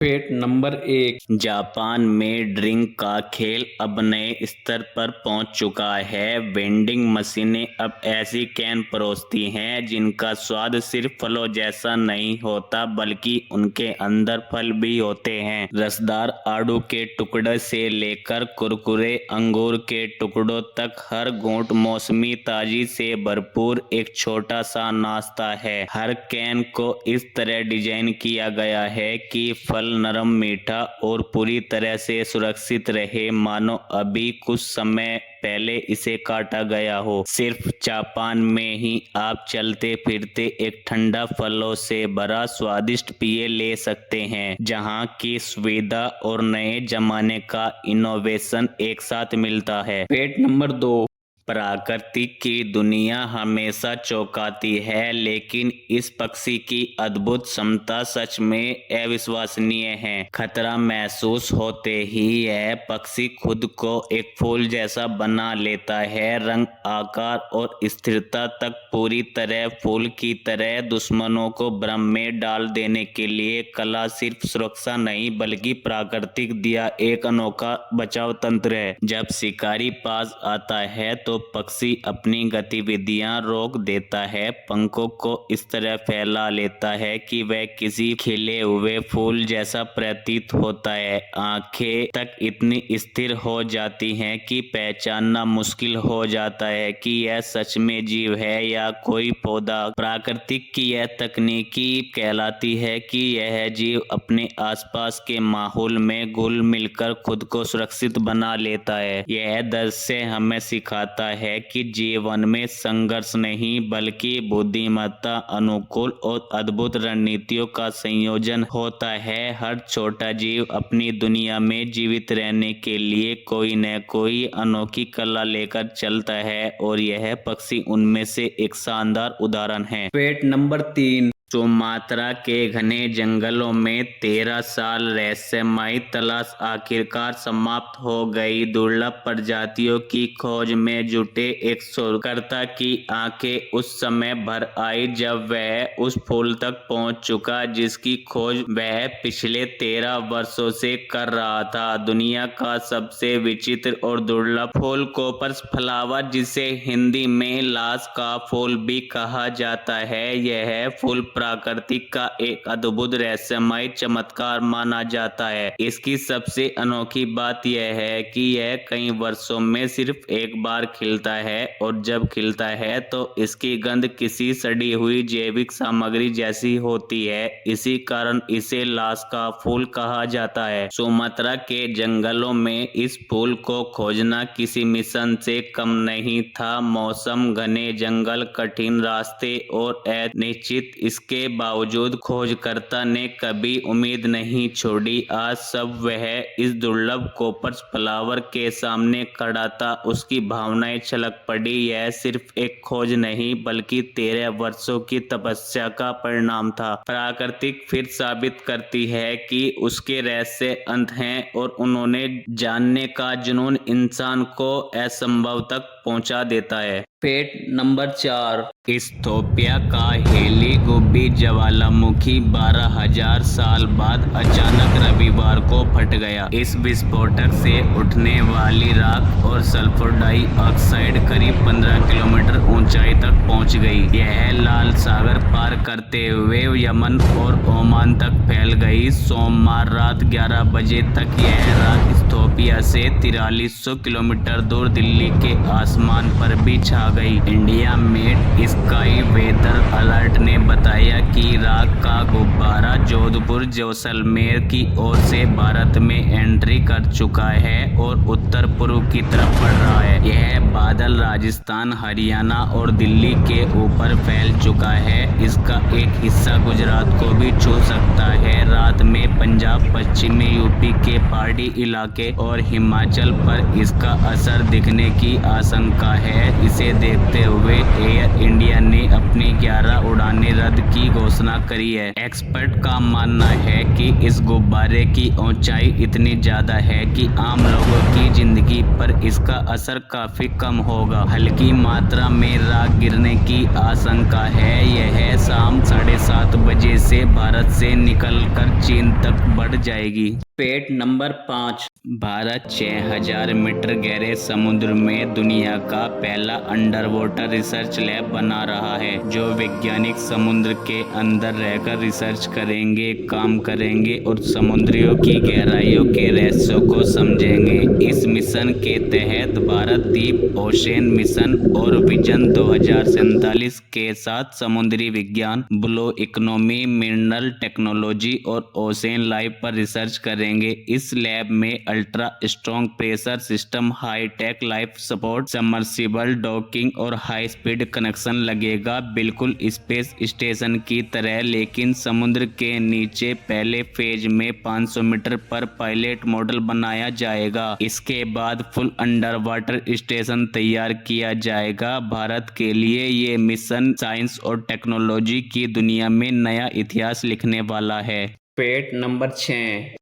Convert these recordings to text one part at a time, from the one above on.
Fact number 1। Japan में drink का खेल अब नए स्तर पर पहुंच चुका है। वेंडिंग मशीनें अब ऐसी कैन परोसती हैं जिनका स्वाद सिर्फ फलों जैसा नहीं होता बल्कि उनके अंदर फल भी होते हैं। रसदार आड़ू के टुकड़े से लेकर कुरकुरे अंगूर के टुकड़ों तक हर घूंट मौसमी ताजी से भरपूर एक छोटा सा नाश्ता है। हर कैन को इस तरह डिजाइन किया गया है कि फल नरम, मीठा और पूरी तरह से सुरक्षित रहे, मानो अभी कुछ समय पहले इसे काटा गया हो। सिर्फ जापान में ही आप चलते फिरते एक ठंडा फलों से भरा स्वादिष्ट पेय ले सकते हैं, जहां की सुविधा और नए जमाने का इनोवेशन एक साथ मिलता है। Fact number 2। प्रकृति की दुनिया हमेशा चौंकाती है, लेकिन इस पक्षी की अद्भुत क्षमता सच में अविश्वसनीय है। खतरा महसूस होते ही यह पक्षी खुद को एक फूल जैसा बना लेता है। रंग, आकार और स्थिरता तक पूरी तरह फूल की तरह। दुश्मनों को भ्रम में डाल देने के लिए कला सिर्फ सुरक्षा नहीं बल्कि प्राकृतिक दिया एक अनोखा बचाव तंत्र है। जब शिकारी पास आता है तो पक्षी अपनी गतिविधियां रोक देता है, पंखों को इस तरह फैला लेता है कि वह किसी खिले हुए फूल जैसा प्रतीत होता है। आंखें तक इतनी स्थिर हो जाती हैं कि पहचानना मुश्किल हो जाता है कि यह सच में जीव है या कोई पौधा। प्राकृतिक की यह तकनीकी कहलाती है कि यह जीव अपने आसपास के माहौल में घुल मिलकर खुद को सुरक्षित बना लेता है। यह दृश्य हमें सिखाता है कि जीवन में संघर्ष नहीं बल्कि बुद्धिमत्ता, अनुकूल और अद्भुत रणनीतियों का संयोजन होता है। हर छोटा जीव अपनी दुनिया में जीवित रहने के लिए कोई न कोई अनोखी कला लेकर चलता है और यह पक्षी उनमें से एक शानदार उदाहरण है। Fact number 3। सुमात्रा के घने जंगलों में 13 साल रहस्यमयी तलाश आखिरकार समाप्त हो गई। दुर्लभ प्रजातियों की खोज में जुटे एक शोधकर्ता की आंखें उस समय भर आई जब वह उस फूल तक पहुंच चुका जिसकी खोज वह पिछले 13 वर्षों से कर रहा था। दुनिया का सबसे विचित्र और दुर्लभ फूल कोपस फ्लावर, जिसे हिंदी में लाश का फूल भी कहा जाता है। यह फूल प्राकृतिक का एक अद्भुत रहस्यमय चमत्कार माना जाता है। इसकी सबसे अनोखी बात यह है कि यह कई वर्षों में सिर्फ एक बार खिलता है और जब खिलता है तो इसकी गंध किसी सड़ी हुई जैविक सामग्री जैसी होती है। इसी कारण इसे लाश का फूल कहा जाता है। सुमात्रा के जंगलों में इस फूल को खोजना किसी मिशन से कम नहीं था। मौसम, घने जंगल, कठिन रास्ते और अनिश्चित के बावजूद खोजकर्ता ने कभी उम्मीद नहीं छोड़ी। आज सब वह इस दुर्लभ कोपस फ्लावर के सामने खड़ा था, उसकी भावनाएं छलक पड़ी। यह सिर्फ एक खोज नहीं बल्कि 13 वर्षों की तपस्या का परिणाम था। प्राकृतिक फिर साबित करती है कि उसके रहस्य अंत हैं और उन्होंने जानने का जुनून इंसान को असंभव तक पहुंचा देता है। Fact number 4। इथियोपिया का हेली गुब्बी ज्वालामुखी 12,000 साल बाद अचानक रविवार को फट गया। इस विस्फोटक से उठने वाली राख और सल्फर डाइऑक्साइड करीब 15 किलोमीटर ऊंचाई तक पहुंच गई। यह लाल सागर पार करते हुए यमन और ओमान तक फैल गई। सोमवार रात 11 बजे तक यह राख इथियोपिया से 4300 किलोमीटर दूर दिल्ली के आसमान पर भी छा गई। India met sky weather alert ने बताया कि राख का गुब्बारा जोधपुर जैसलमेर की ओर से भारत में एंट्री कर चुका है और उत्तर पूर्व की तरफ बढ़ रहा है। यह बादल राजस्थान, हरियाणा और दिल्ली के ऊपर फैल चुका है। इसका एक हिस्सा गुजरात को भी छू सकता है। रात में पंजाब, पश्चिमी यूपी के पहाड़ी इलाके और हिमाचल पर इसका असर दिखने की आशंका है। इसे देखते हुए एयर इंडिया ने अपनी 11 उड़ानें रद्द की घोषणा करी है। एक्सपर्ट का मानना है कि इस गुब्बारे की ऊंचाई इतनी ज्यादा है कि आम लोगों की जिंदगी पर इसका असर काफी कम होगा। हल्की मात्रा में राख गिरने की आशंका है। यह शाम 7:30 बजे से भारत से निकलकर चीन तक बढ़ जाएगी। Fact number 5। भारत 6000 मीटर गहरे समुद्र में दुनिया का पहला अंडर वाटर रिसर्च लैब बना रहा है, जो वैज्ञानिक समुद्र के अंदर रहकर रिसर्च करेंगे, काम करेंगे और समुद्रियों की गहराइयों के रहस्यों को समझेंगे। इस मिशन के तहत भारत डीप ओशन मिशन और विजन 2047 के साथ समुद्री विज्ञान, ब्लू इकोनॉमी, मिनरल टेक्नोलॉजी और ओशन लाइफ पर रिसर्च करेंगे। इस लैब में ultra strong pressure system, high tech life support, submersible docking और हाई स्पीड कनेक्शन लगेगा, बिल्कुल स्पेस स्टेशन की तरह, लेकिन समुद्र के नीचे। पहले फेज में 500 मीटर पर पायलट मॉडल बनाया जाएगा। इसके बाद फुल अंडर वाटर स्टेशन तैयार किया जाएगा। भारत के लिए ये मिशन साइंस और टेक्नोलॉजी की दुनिया में नया इतिहास लिखने वाला है। Fact number 6।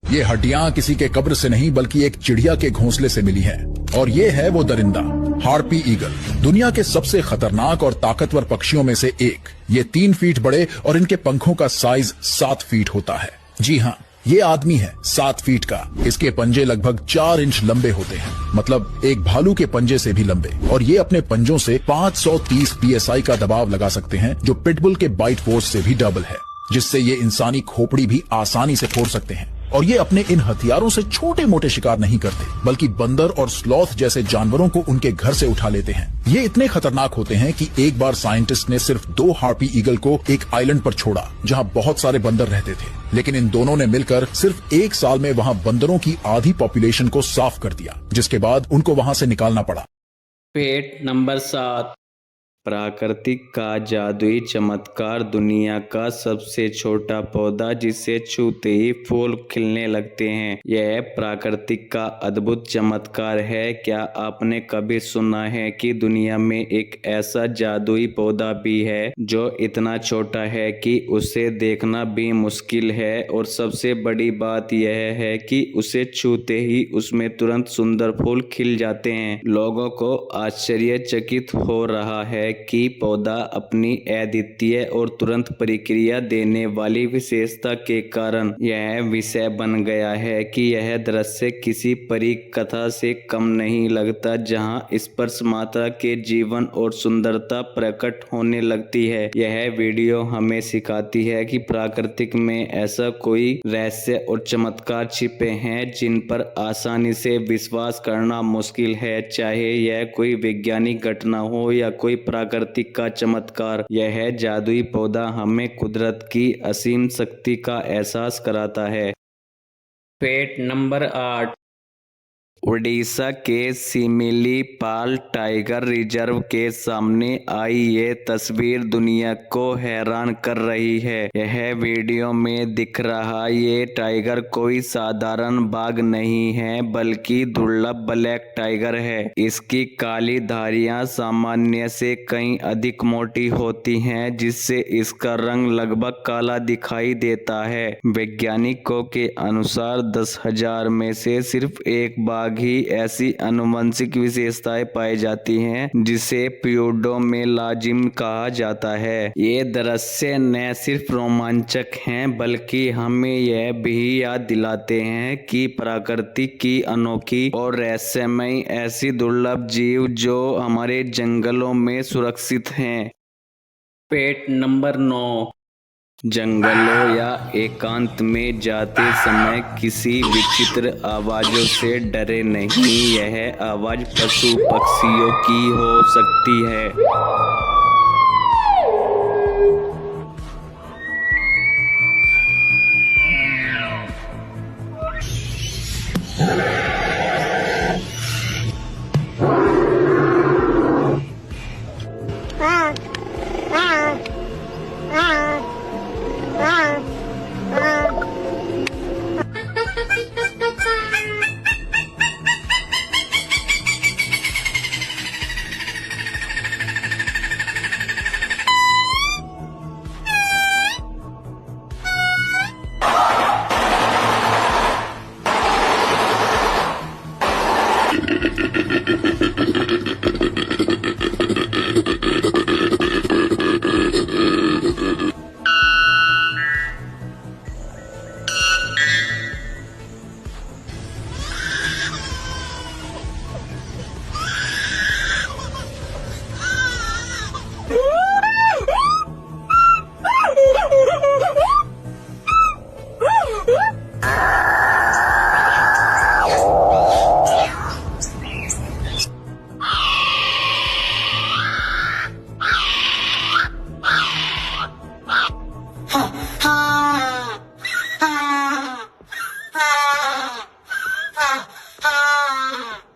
ये हड्डियां किसी के कब्र से नहीं बल्कि एक चिड़िया के घोंसले से मिली हैं, और ये है वो दरिंदा हार्पी ईगल, दुनिया के सबसे खतरनाक और ताकतवर पक्षियों में से एक। ये 3 फीट बड़े और इनके पंखों का साइज 7 फीट होता है। जी हाँ, ये आदमी है 7 फीट का। इसके पंजे लगभग 4 इंच लंबे होते हैं, मतलब एक भालू के पंजे से भी लंबे, और ये अपने पंजों से 530 PSI का दबाव लगा सकते हैं, जो पिटबुल के बाइट फोर्स से भी डबल है, जिससे ये इंसानी खोपड़ी भी आसानी से फोड़ सकते हैं। और ये अपने इन हथियारों से छोटे मोटे शिकार नहीं करते, बल्कि बंदर और स्लॉथ जैसे जानवरों को उनके घर से उठा लेते हैं। ये इतने खतरनाक होते हैं कि एक बार साइंटिस्ट ने सिर्फ 2 हार्पी ईगल को एक आइलैंड पर छोड़ा, जहां बहुत सारे बंदर रहते थे, लेकिन इन दोनों ने मिलकर सिर्फ 1 साल में वहां बंदरों की आधी पॉपुलेशन को साफ कर दिया, जिसके बाद उनको वहां से निकालना पड़ा। Fact number 7। प्राकृतिक का जादुई चमत्कार, दुनिया का सबसे छोटा पौधा जिसे छूते ही फूल खिलने लगते हैं। यह प्रकृति का अद्भुत चमत्कार है। क्या आपने कभी सुना है कि दुनिया में एक ऐसा जादुई पौधा भी है जो इतना छोटा है कि उसे देखना भी मुश्किल है, और सबसे बड़ी बात यह है कि उसे छूते ही उसमें तुरंत सुंदर फूल खिल जाते हैं। लोगों को आश्चर्यचकित हो रहा है कि पौधा अपनी अद्वितीय और तुरंत प्रतिक्रिया देने वाली विशेषता के कारण यह विषय बन गया है कि यह दृश्य किसी परी कथा से कम नहीं लगता, जहां स्पर्श मात्रा के जीवन और सुंदरता प्रकट होने लगती है। यह वीडियो हमें सिखाती है कि प्राकृतिक में ऐसा कोई रहस्य और चमत्कार छिपे हैं जिन पर आसानी से विश्वास करना मुश्किल है, चाहे यह कोई वैज्ञानिक घटना हो या कोई प्राकृतिक का चमत्कार। यह जादुई पौधा हमें कुदरत की असीम शक्ति का एहसास कराता है। Fact number 8। उड़ीसा के सिमिलीपाल टाइगर रिजर्व के सामने आई ये तस्वीर दुनिया को हैरान कर रही है। यह वीडियो में दिख रहा ये टाइगर कोई साधारण बाघ नहीं है, बल्कि दुर्लभ ब्लैक टाइगर है। इसकी काली धारियां सामान्य से कहीं अधिक मोटी होती हैं, जिससे इसका रंग लगभग काला दिखाई देता है। वैज्ञानिकों के अनुसार 10,000 में से सिर्फ एक बाघ ही ऐसी आनुवंशिक विशेषताएं पाई जाती हैं जिसे प्यूडो में लाजिम कहा जाता है। ये दृश्य न सिर्फ रोमांचक हैं, बल्कि हमें यह भी याद दिलाते हैं कि प्रकृति की अनोखी और रहस्यमयी ऐसी दुर्लभ जीव जो हमारे जंगलों में सुरक्षित हैं। Fact number 9। जंगलों या एकांत में जाते समय किसी विचित्र आवाजों से डरे नहीं। यह आवाज पशु पक्षियों की हो सकती है। ah, ah, ah.